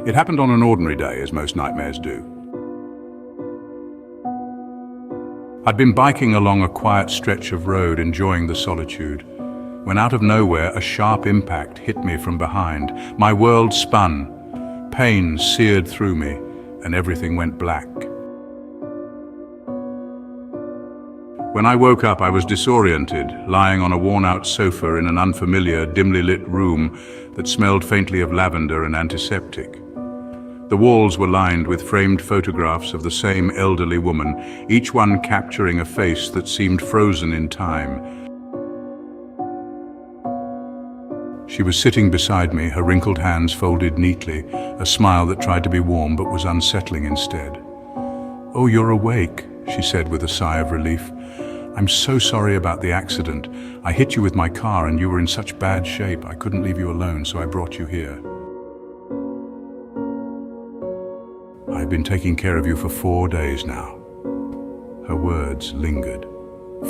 It happened on an ordinary day, as most nightmares do. I'd been biking along a quiet stretch of road, enjoying the solitude, when out of nowhere a sharp impact hit me from behind. My world spun, pain seared through me, and everything went black. When I woke up, I was disoriented, lying on a worn-out sofa in an unfamiliar, dimly lit room that smelled faintly of lavender and antiseptic. The walls were lined with framed photographs of the same elderly woman, each one capturing a face that seemed frozen in time. She was sitting beside me, her wrinkled hands folded neatly, a smile that tried to be warm but was unsettling instead. "Oh, you're awake," she said with a sigh of relief. "I'm so sorry about the accident. I hit you with my car and you were in such bad shape. I couldn't leave you alone, so I brought you here. I've been taking care of you for 4 days now." Her words lingered.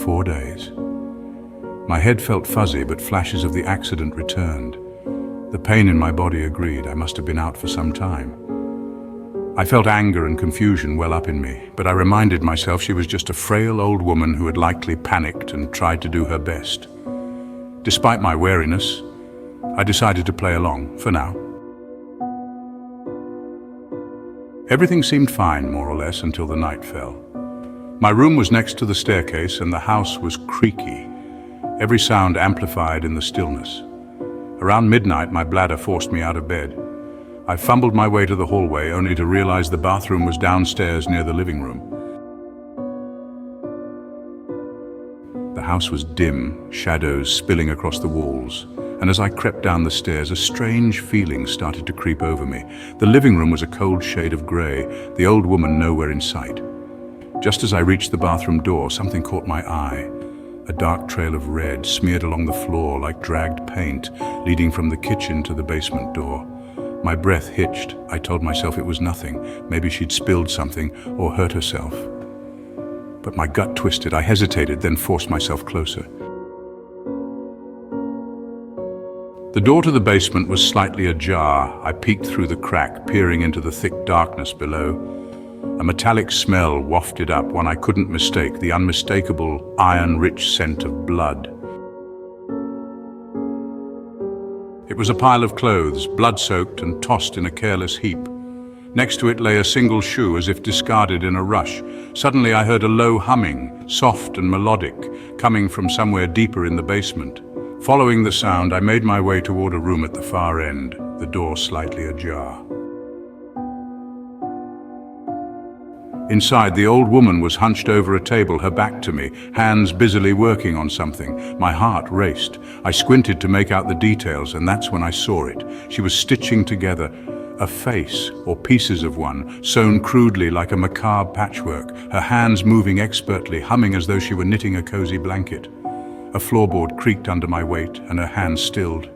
4 days. My head felt fuzzy, but flashes of the accident returned. The pain in my body agreed. I must have been out for some time. I felt anger and confusion well up in me, but I reminded myself she was just a frail old woman who had likely panicked and tried to do her best. Despite my wariness, I decided to play along, for now. Everything seemed fine, more or less, until the night fell. My room was next to the staircase and the house was creaky, every sound amplified in the stillness. Around midnight, my bladder forced me out of bed. I fumbled my way to the hallway, only to realize the bathroom was downstairs near the living room. The house was dim, shadows spilling across the walls, and as I crept down the stairs, a strange feeling started to creep over me. The living room was a cold shade of grey, the old woman nowhere in sight. Just as I reached the bathroom door, something caught my eye. A dark trail of red smeared along the floor like dragged paint, leading from the kitchen to the basement door. My breath hitched. I told myself it was nothing. Maybe she'd spilled something or hurt herself. But my gut twisted. I hesitated, then forced myself closer. The door to the basement was slightly ajar. I peeked through the crack, peering into the thick darkness below. A metallic smell wafted up, one I couldn't mistake, the unmistakable, iron-rich scent of blood. It was a pile of clothes, blood-soaked and tossed in a careless heap. Next to it lay a single shoe, as if discarded in a rush. Suddenly I heard a low humming, soft and melodic, coming from somewhere deeper in the basement. Following the sound, I made my way toward a room at the far end, the door slightly ajar. Inside, the old woman was hunched over a table, her back to me, hands busily working on something. My heart raced. I squinted to make out the details, and that's when I saw it. She was stitching together a face, or pieces of one, sewn crudely like a macabre patchwork, her hands moving expertly, humming as though she were knitting a cozy blanket. A floorboard creaked under my weight, and her hands stilled.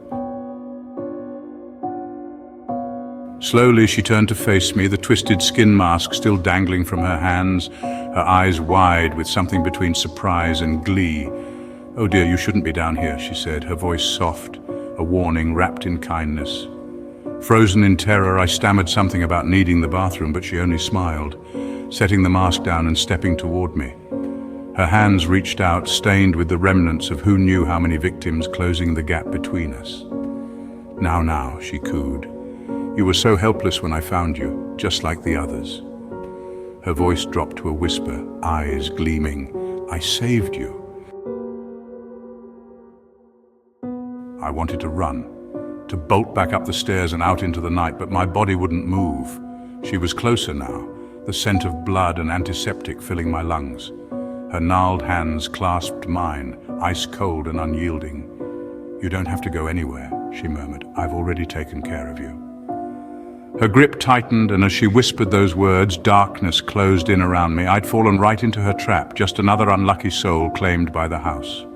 Slowly, she turned to face me, the twisted skin mask still dangling from her hands, her eyes wide with something between surprise and glee. "Oh dear, you shouldn't be down here," she said, her voice soft, a warning wrapped in kindness. Frozen in terror, I stammered something about needing the bathroom, but she only smiled, setting the mask down and stepping toward me. Her hands reached out, stained with the remnants of who knew how many victims, closing the gap between us. Now," she cooed. "You were so helpless when I found you, just like the others." Her voice dropped to a whisper, eyes gleaming. "I saved you." I wanted to run, to bolt back up the stairs and out into the night, but my body wouldn't move. She was closer now, the scent of blood and antiseptic filling my lungs. Her gnarled hands clasped mine, ice cold and unyielding. "You don't have to go anywhere," she murmured. "I've already taken care of you." Her grip tightened, and as she whispered those words, darkness closed in around me. I'd fallen right into her trap, just another unlucky soul claimed by the house.